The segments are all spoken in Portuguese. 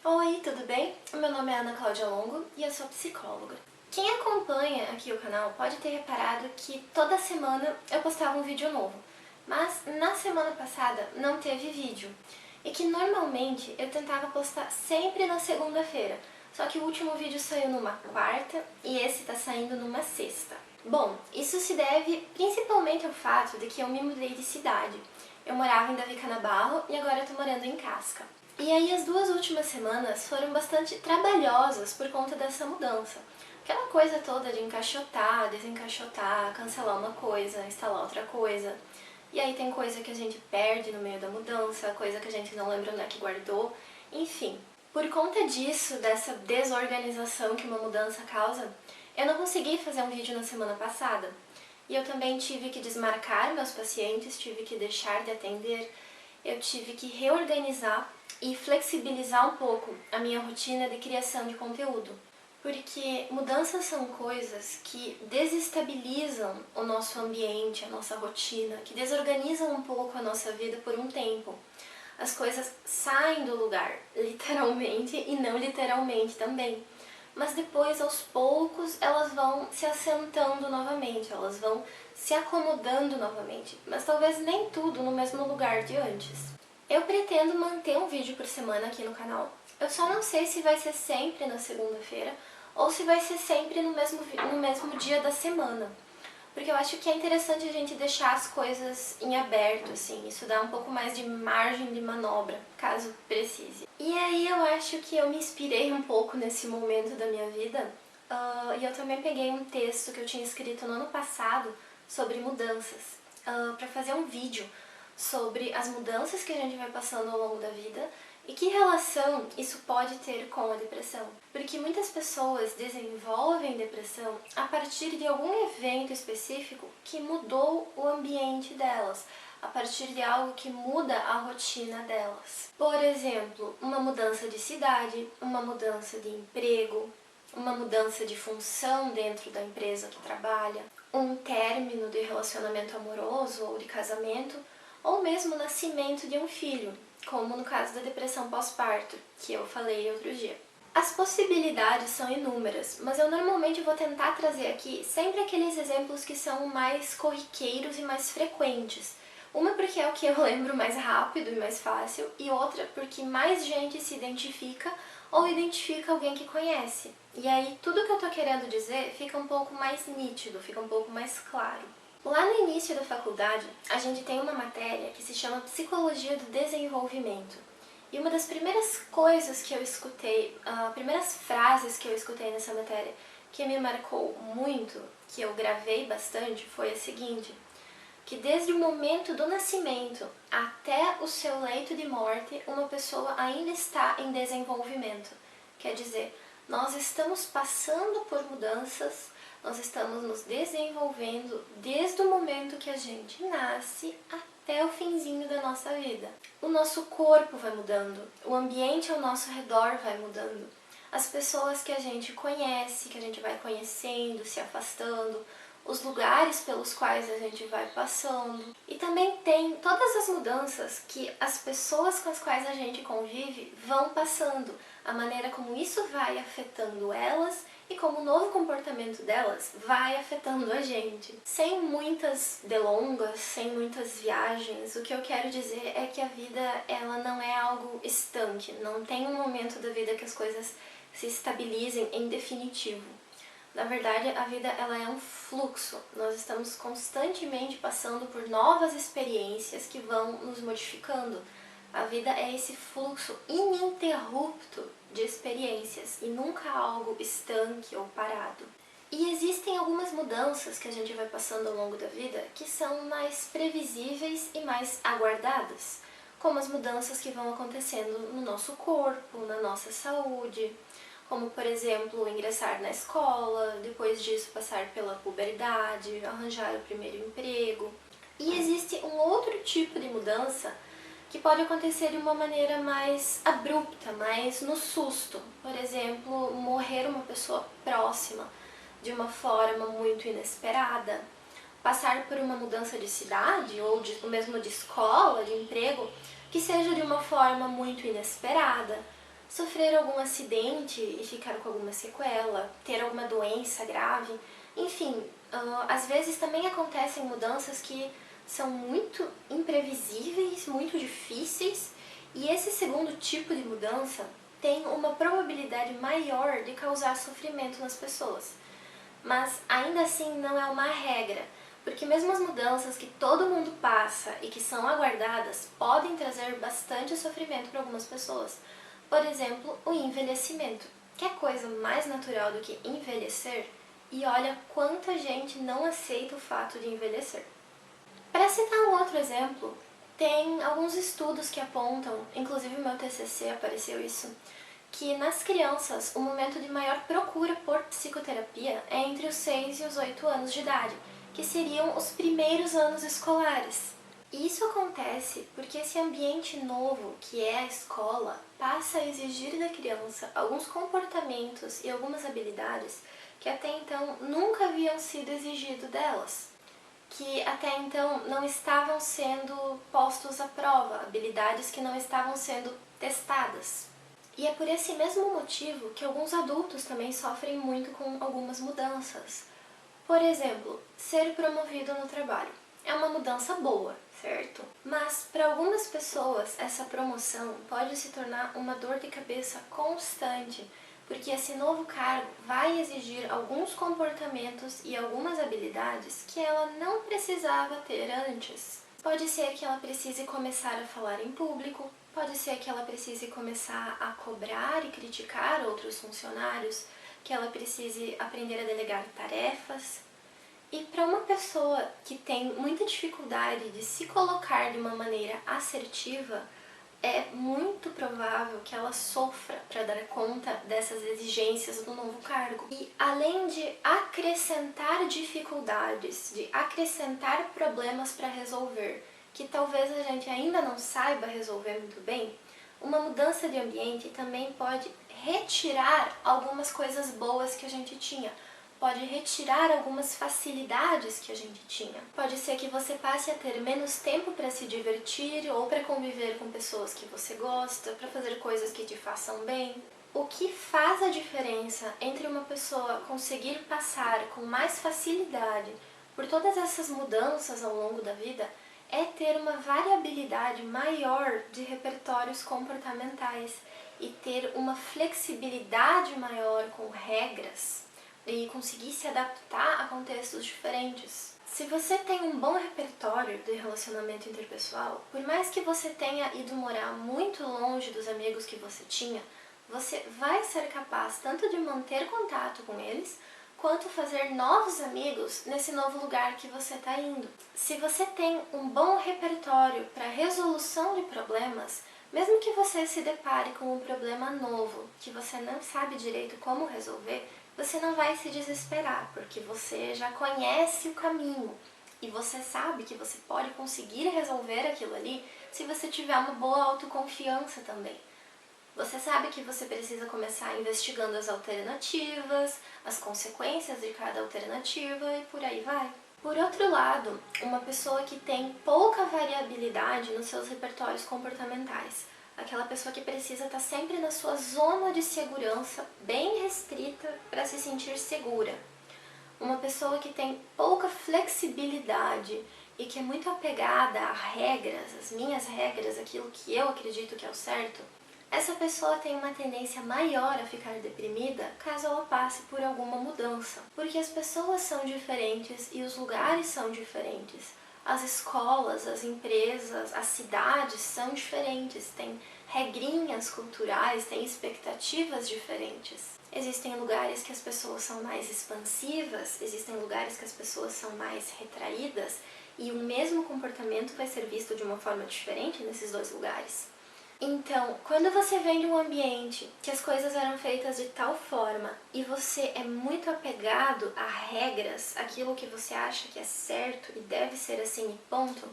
Oi, tudo bem? Meu nome é Ana Cláudia Longo e eu sou psicóloga. Quem acompanha aqui o canal pode ter reparado que toda semana eu postava um vídeo novo, mas na semana passada não teve vídeo e que normalmente eu tentava postar sempre na segunda-feira, só que o último vídeo saiu numa quarta e esse tá saindo numa sexta. Bom, isso se deve principalmente ao fato de que eu me mudei de cidade. Eu morava em Davi Canabarro e agora eu tô morando em Casca. E aí as duas últimas semanas foram bastante trabalhosas por conta dessa mudança. Aquela coisa toda de encaixotar, desencaixotar, cancelar uma coisa, instalar outra coisa. E aí tem coisa que a gente perde no meio da mudança, coisa que a gente não lembra onde é que guardou, enfim. Por conta disso, dessa desorganização que uma mudança causa, eu não consegui fazer um vídeo na semana passada. E eu também tive que desmarcar meus pacientes, tive que deixar de atender, eu tive que reorganizar e flexibilizar um pouco a minha rotina de criação de conteúdo. Porque mudanças são coisas que desestabilizam o nosso ambiente, a nossa rotina, que desorganizam um pouco a nossa vida por um tempo. As coisas saem do lugar, literalmente e não literalmente também. Mas depois, aos poucos, elas vão se assentando novamente, elas vão se acomodando novamente, mas talvez nem tudo no mesmo lugar de antes. Eu pretendo manter um vídeo por semana aqui no canal. Eu só não sei se vai ser sempre na segunda-feira ou se vai ser sempre no mesmo dia da semana. Porque eu acho que é interessante a gente deixar as coisas em aberto, assim, isso dá um pouco mais de margem de manobra, caso precise. E aí eu acho que eu me inspirei um pouco nesse momento da minha vida, e eu também peguei um texto que eu tinha escrito no ano passado sobre mudanças, para fazer um vídeo sobre as mudanças que a gente vai passando ao longo da vida e que relação isso pode ter com a depressão. Porque muitas pessoas desenvolvem depressão a partir de algum evento específico que mudou o ambiente delas, a partir de algo que muda a rotina delas. Por exemplo, uma mudança de cidade, uma mudança de emprego, uma mudança de função dentro da empresa que trabalha, um término de relacionamento amoroso ou de casamento, ou mesmo o nascimento de um filho, como no caso da depressão pós-parto, que eu falei outro dia. As possibilidades são inúmeras, mas eu normalmente vou tentar trazer aqui sempre aqueles exemplos que são mais corriqueiros e mais frequentes. Uma porque é o que eu lembro mais rápido e mais fácil, e outra porque mais gente se identifica ou identifica alguém que conhece. E aí tudo que eu tô querendo dizer fica um pouco mais nítido, fica um pouco mais claro. Lá no início da faculdade, a gente tem uma matéria que se chama Psicologia do Desenvolvimento. E uma das primeiras coisas que eu escutei, primeiras frases que eu escutei nessa matéria que me marcou muito, que eu gravei bastante, foi a seguinte: que desde o momento do nascimento até o seu leito de morte, uma pessoa ainda está em desenvolvimento. Quer dizer, nós estamos passando por mudanças, nós estamos nos desenvolvendo desde o momento que a gente nasce até o finzinho da nossa vida. O nosso corpo vai mudando, o ambiente ao nosso redor vai mudando, as pessoas que a gente conhece, que a gente vai conhecendo, se afastando, os lugares pelos quais a gente vai passando. E também tem todas as mudanças que as pessoas com as quais a gente convive vão passando, a maneira como isso vai afetando elas e como o novo comportamento delas vai afetando a gente. Sem muitas delongas, sem muitas viagens, o que eu quero dizer é que a vida ela não é algo estanque, não tem um momento da vida que as coisas se estabilizem em definitivo. Na verdade, a vida ela é um fluxo. Nós estamos constantemente passando por novas experiências que vão nos modificando. A vida é esse fluxo ininterrupto de experiências e nunca algo estanque ou parado. E existem algumas mudanças que a gente vai passando ao longo da vida que são mais previsíveis e mais aguardadas, como as mudanças que vão acontecendo no nosso corpo, na nossa saúde, como, por exemplo, ingressar na escola, depois disso passar pela puberdade, arranjar o primeiro emprego. E existe um outro tipo de mudança que pode acontecer de uma maneira mais abrupta, mais no susto. Por exemplo, morrer uma pessoa próxima de uma forma muito inesperada, passar por uma mudança de cidade ou mesmo de escola, de emprego, que seja de uma forma muito inesperada. sofrer algum acidente e ficar com alguma sequela, ter alguma doença grave, enfim, às vezes também acontecem mudanças que são muito imprevisíveis, muito difíceis, e esse segundo tipo de mudança tem uma probabilidade maior de causar sofrimento nas pessoas. Mas ainda assim não é uma regra, porque mesmo as mudanças que todo mundo passa e que são aguardadas podem trazer bastante sofrimento para algumas pessoas. Por exemplo, o envelhecimento. Quer coisa mais natural do que envelhecer? E olha quanta gente não aceita o fato de envelhecer. Para citar um outro exemplo, tem alguns estudos que apontam, inclusive no meu TCC apareceu isso, que nas crianças o momento de maior procura por psicoterapia é entre os 6 e os 8 anos de idade, que seriam os primeiros anos escolares. E isso acontece porque esse ambiente novo, que é a escola, passa a exigir da criança alguns comportamentos e algumas habilidades que até então nunca haviam sido exigidos delas, que até então não estavam sendo postos à prova, habilidades que não estavam sendo testadas. E é por esse mesmo motivo que alguns adultos também sofrem muito com algumas mudanças. Por exemplo, ser promovido no trabalho. É uma mudança boa, certo? Mas para algumas pessoas essa promoção pode se tornar uma dor de cabeça constante, porque esse novo cargo vai exigir alguns comportamentos e algumas habilidades que ela não precisava ter antes. Pode ser que ela precise começar a falar em público, pode ser que ela precise começar a cobrar e criticar outros funcionários, que ela precise aprender a delegar tarefas. E para uma pessoa que tem muita dificuldade de se colocar de uma maneira assertiva, é muito provável que ela sofra para dar conta dessas exigências do novo cargo. E além de acrescentar dificuldades, de acrescentar problemas para resolver, que talvez a gente ainda não saiba resolver muito bem, uma mudança de ambiente também pode retirar algumas coisas boas que a gente tinha. Pode retirar algumas facilidades que a gente tinha. Pode ser que você passe a ter menos tempo para se divertir ou para conviver com pessoas que você gosta, para fazer coisas que te façam bem. O que faz a diferença entre uma pessoa conseguir passar com mais facilidade por todas essas mudanças ao longo da vida é ter uma variabilidade maior de repertórios comportamentais e ter uma flexibilidade maior com regras e conseguir se adaptar a contextos diferentes. Se você tem um bom repertório de relacionamento interpessoal, por mais que você tenha ido morar muito longe dos amigos que você tinha, você vai ser capaz tanto de manter contato com eles, quanto fazer novos amigos nesse novo lugar que você está indo. Se você tem um bom repertório para resolução de problemas, mesmo que você se depare com um problema novo, que você não sabe direito como resolver, você não vai se desesperar, porque você já conhece o caminho e você sabe que você pode conseguir resolver aquilo ali se você tiver uma boa autoconfiança também. Você sabe que você precisa começar investigando as alternativas, as consequências de cada alternativa e por aí vai. Por outro lado, uma pessoa que tem pouca variabilidade nos seus repertórios comportamentais, aquela pessoa que precisa estar sempre na sua zona de segurança bem restrita para se sentir segura. Uma pessoa que tem pouca flexibilidade e que é muito apegada a regras, as minhas regras, aquilo que eu acredito que é o certo, essa pessoa tem uma tendência maior a ficar deprimida caso ela passe por alguma mudança, porque as pessoas são diferentes e os lugares são diferentes. As escolas, as empresas, as cidades são diferentes, têm regrinhas culturais, têm expectativas diferentes. Existem lugares que as pessoas são mais expansivas, existem lugares que as pessoas são mais retraídas, e o mesmo comportamento vai ser visto de uma forma diferente nesses dois lugares. Então, quando você vem de um ambiente que as coisas eram feitas de tal forma e você é muito apegado a regras, aquilo que você acha que é certo e deve ser assim e ponto,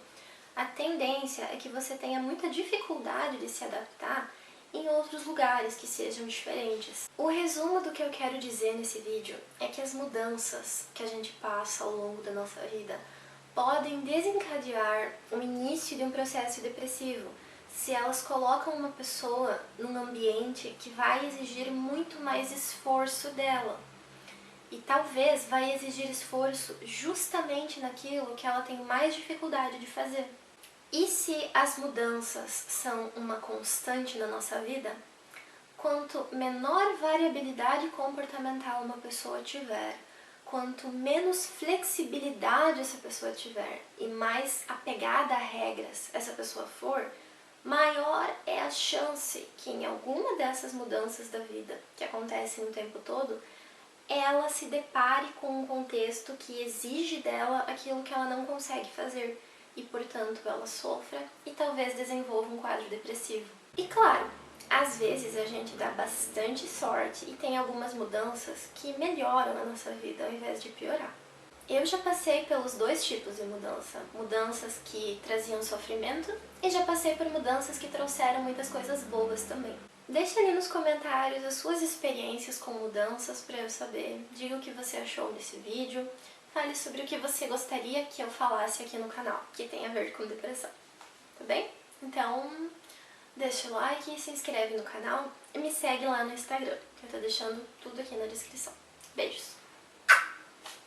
a tendência é que você tenha muita dificuldade de se adaptar em outros lugares que sejam diferentes. O resumo do que eu quero dizer nesse vídeo é que as mudanças que a gente passa ao longo da nossa vida podem desencadear o início de um processo depressivo, se elas colocam uma pessoa num ambiente que vai exigir muito mais esforço dela. E talvez vai exigir esforço justamente naquilo que ela tem mais dificuldade de fazer. E se as mudanças são uma constante na nossa vida, quanto menor variabilidade comportamental uma pessoa tiver, quanto menos flexibilidade essa pessoa tiver e mais apegada a regras essa pessoa for, maior é a chance que em alguma dessas mudanças da vida que acontecem o tempo todo, ela se depare com um contexto que exige dela aquilo que ela não consegue fazer e, portanto, ela sofra e talvez desenvolva um quadro depressivo. E claro, às vezes a gente dá bastante sorte e tem algumas mudanças que melhoram a nossa vida ao invés de piorar. Eu já passei pelos dois tipos de mudança, mudanças que traziam sofrimento e já passei por mudanças que trouxeram muitas coisas boas também. Deixe ali nos comentários as suas experiências com mudanças para eu saber. Diga o que você achou desse vídeo, fale sobre o que você gostaria que eu falasse aqui no canal, que tem a ver com depressão, tá bem? Então, deixa o like, se inscreve no canal e me segue lá no Instagram, que eu tô deixando tudo aqui na descrição. Beijos!